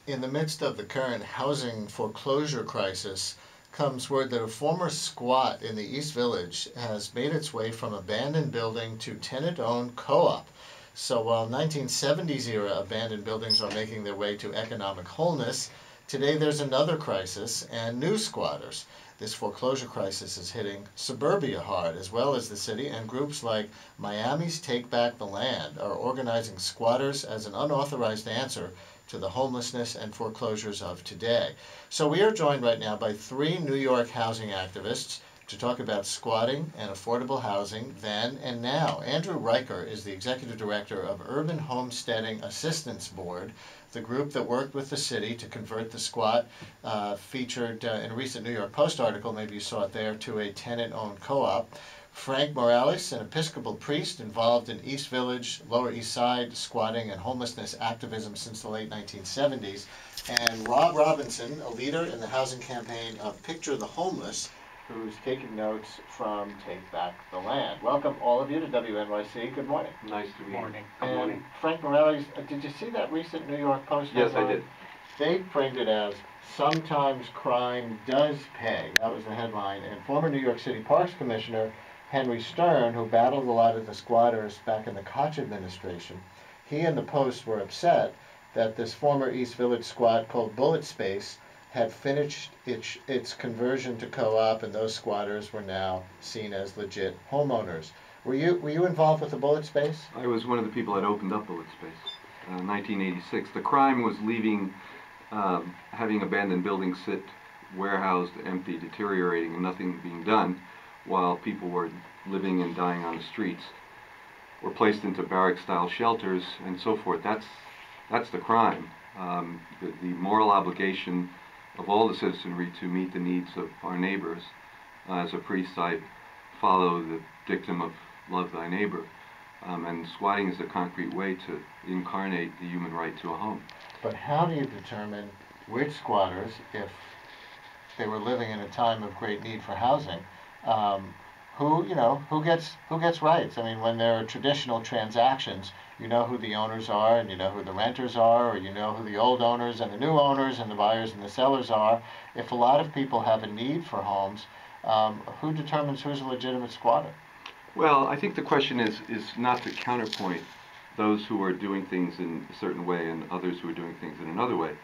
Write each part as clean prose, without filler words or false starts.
In the midst of the current housing foreclosure crisis comes word that a former squat in the East Village has made its way from abandoned building to tenant-owned co-op. So while 1970s era abandoned buildings are making their way to economic wholeness, today there's another crisis and new squatters. This foreclosure crisis is hitting suburbia hard as well as the city, and groups like Miami's Take Back the Land are organizing squatters as an unauthorized answer to the homelessness and foreclosures of today. So we are joined right now by three New York housing activists to talk about squatting and affordable housing then and now. Andrew Reicher is the executive director of Urban Homesteading Assistance Board, the group that worked with the city to convert the squat, featured in a recent New York Post article, maybe you saw it there, to a tenant-owned co-op. Frank Morales, an Episcopal priest involved in East Village, Lower East Side, squatting and homelessness activism since the late 1970s. And Rob Robinson, a leader in the housing campaign of Picture the Homeless, who's taking notes from Take Back the Land. Welcome all of you to WNYC. Good morning. Nice to be here. Good morning. Frank Morales, did you see that recent New York Post? Yes, I did. They framed it as "Sometimes Crime Does Pay." That was the headline. And former New York City Parks Commissioner Henry Stern, who battled a lot of the squatters back in the Koch administration, he and the Post were upset that this former East Village squat called Bullet Space had finished its conversion to co-op, and those squatters were now seen as legit homeowners. Were you involved with the Bullet Space? I was one of the people that opened up Bullet Space in 1986. The crime was leaving, having abandoned buildings sit warehoused, empty, deteriorating, and nothing being done, while people were living and dying on the streets, were placed into barrack-style shelters, and so forth. That's the crime. The moral obligation of all the citizenry to meet the needs of our neighbors. As a priest, I follow the dictum of love thy neighbor, and squatting is a concrete way to incarnate the human right to a home. But how do you determine which squatters, if they were living in a time of great need for housing, who gets rights? I mean, when there are traditional transactions, you know who the owners are, and you know who the renters are, or you know who the old owners and the new owners and the buyers and the sellers are. If a lot of people have a need for homes, who determines who's a legitimate squatter? Well, I think the question is not to counterpoint those who are doing things in a certain way and others who are doing things in another way.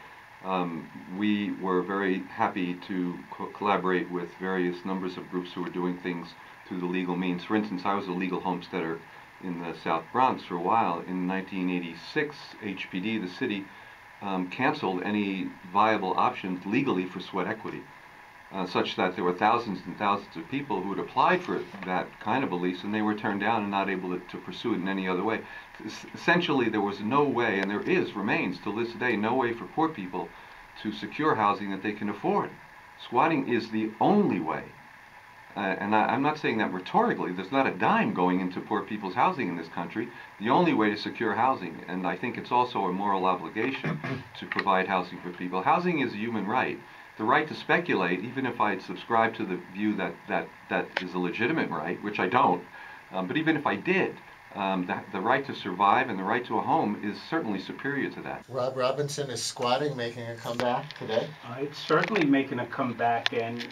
We were very happy to collaborate with various numbers of groups who were doing things through the legal means. For instance, I was a legal homesteader in the South Bronx for a while. In 1986, HPD, the city, canceled any viable options legally for sweat equity, such that there were thousands and thousands of people who had applied for that kind of a lease, and they were turned down and not able to pursue it in any other way. Essentially, there was no way, and there remains till this day, no way for poor people to secure housing that they can afford. Squatting is the only way. And I'm not saying that rhetorically. There's not a dime going into poor people's housing in this country. The only way to secure housing, and I think it's also a moral obligation to provide housing for people. Housing is a human right. The right to speculate, even if I subscribe to the view that is a legitimate right, which I don't, but even if I did, the right to survive and the right to a home is certainly superior to that. Rob Robinson, is squatting making a comeback today? It's certainly making a comeback, and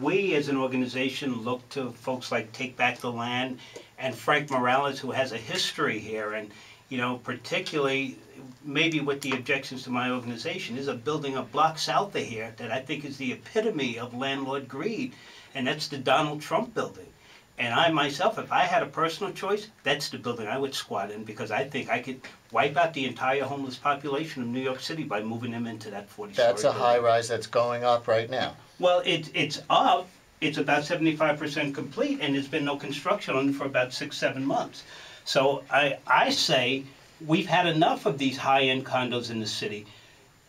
we as an organization look to folks like Take Back the Land and Frank Morales, who has a history here, and particularly maybe with the objections to my organization is a building a block south of here that I think is the epitome of landlord greed, and that's the Donald Trump building. And I myself, if I had a personal choice, that's the building I would squat in, because I think I could wipe out the entire homeless population of New York City by moving them into that 40-story That's a building. High-rise that's going up right now. Well, it's up. It's about 75% complete, and there's been no construction on it for about 6-7 months. So I say we've had enough of these high-end condos in the city.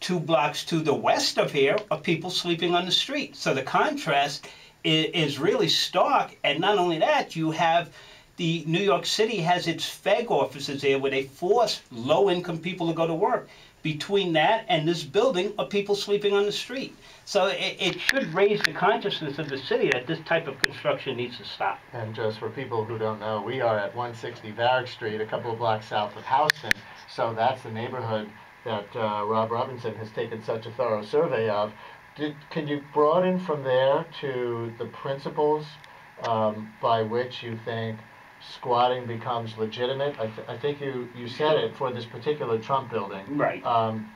2 blocks to the west of here are people sleeping on the street. So the contrast is really stark, and not only that, you have the New York City has its FEG offices there where they force low-income people to go to work. Between that and this building are people sleeping on the street. So it should raise the consciousness of the city that this type of construction needs to stop. And just for people who don't know, we are at 160 Varick Street, a couple of blocks south of Houston, so that's the neighborhood that Rob Robinson has taken such a thorough survey of. Can you broaden from there to the principles by which you think squatting becomes legitimate? I think you said it for this particular Trump building. Right.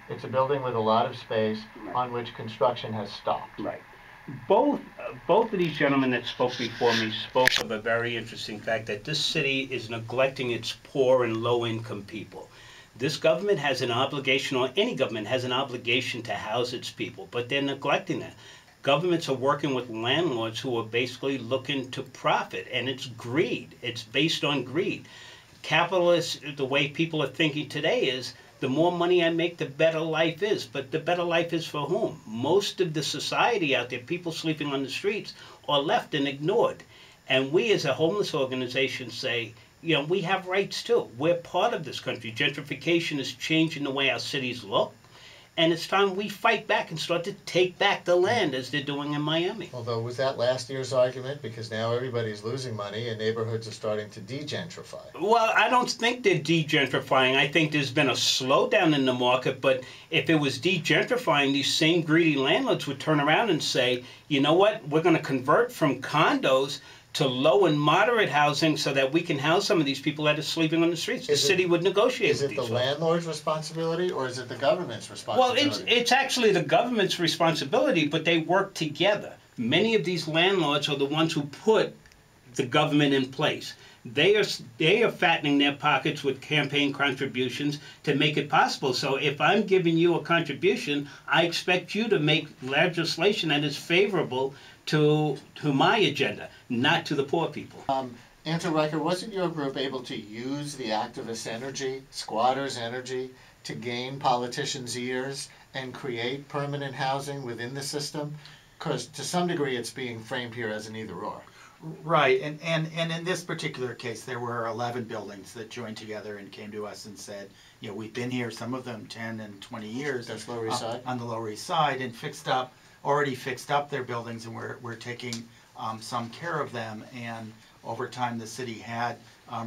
It's a building with a lot of space Right. on which construction has stopped. Right. Both of these gentlemen that spoke before me spoke of a very interesting fact that this city is neglecting its poor and low-income people. This government has an obligation, or any government has an obligation to house its people, but they're neglecting that. Governments are working with landlords who are basically looking to profit, and it's greed. It's based on greed. Capitalists, the way people are thinking today is, the more money I make, the better life is. But the better life is for whom? Most of the society out there, people sleeping on the streets, are left and ignored. And we as a homeless organization say, you know, we have rights too. We're part of this country. Gentrification is changing the way our cities look. And it's time we fight back and start to take back the land as they're doing in Miami. Although, was that last year's argument? Because now everybody's losing money and neighborhoods are starting to degentrify. Well, I don't think they're degentrifying. I think there's been a slowdown in the market, but if it was degentrifying, these same greedy landlords would turn around and say, you know what, we're going to convert from condos to low and moderate housing so that we can house some of these people that are sleeping on the streets. The city would negotiate with these folks. Is it the landlord's responsibility or is it the government's responsibility? Well, it's actually the government's responsibility, but they work together. Many of these landlords are the ones who put the government in place. They are fattening their pockets with campaign contributions to make it possible. So if I'm giving you a contribution, I expect you to make legislation that is favorable to my agenda, not to the poor people. Andrew Reicher, wasn't your group able to use the activist energy, squatters' energy, to gain politicians' ears and create permanent housing within the system? Because to some degree it's being framed here as an either-or. Right, and in this particular case, there were 11 buildings that joined together and came to us and said, you know, we've been here, some of them 10 and 20 years. That's Lower East Side? On the Lower East Side, and already fixed up their buildings, and we're taking some care of them. And over time, the city had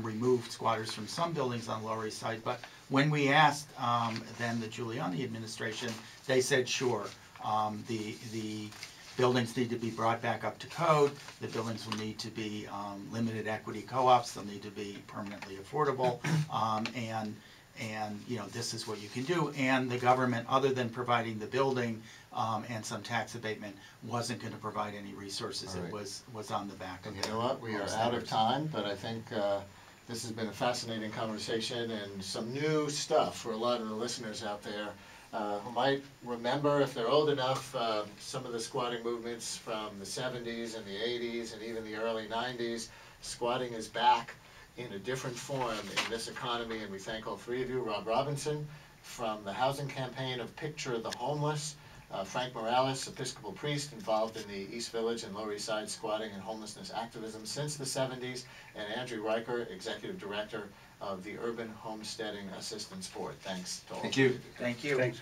removed squatters from some buildings on the Lower East Side. But when we asked then the Giuliani administration, they said, sure, the buildings need to be brought back up to code. The buildings will need to be limited equity co-ops. They'll need to be permanently affordable. And you know, this is what you can do. And the government, other than providing the building and some tax abatement, wasn't going to provide any resources. Right. It was on the back of And you know what? We are out of time, but I think this has been a fascinating conversation and some new stuff for a lot of the listeners out there who might remember, if they're old enough, some of the squatting movements from the 70s and the 80s and even the early 90s. Squatting is back in a different form in this economy, and we thank all three of you. Rob Robinson from the housing campaign of Picture the Homeless, Frank Morales, Episcopal priest involved in the East Village and Lower East Side squatting and homelessness activism since the 70s, and Andrew Reicher, Executive Director of the Urban Homesteading Assistance Board. Thanks to all. Thank you. Thank you. Thanks.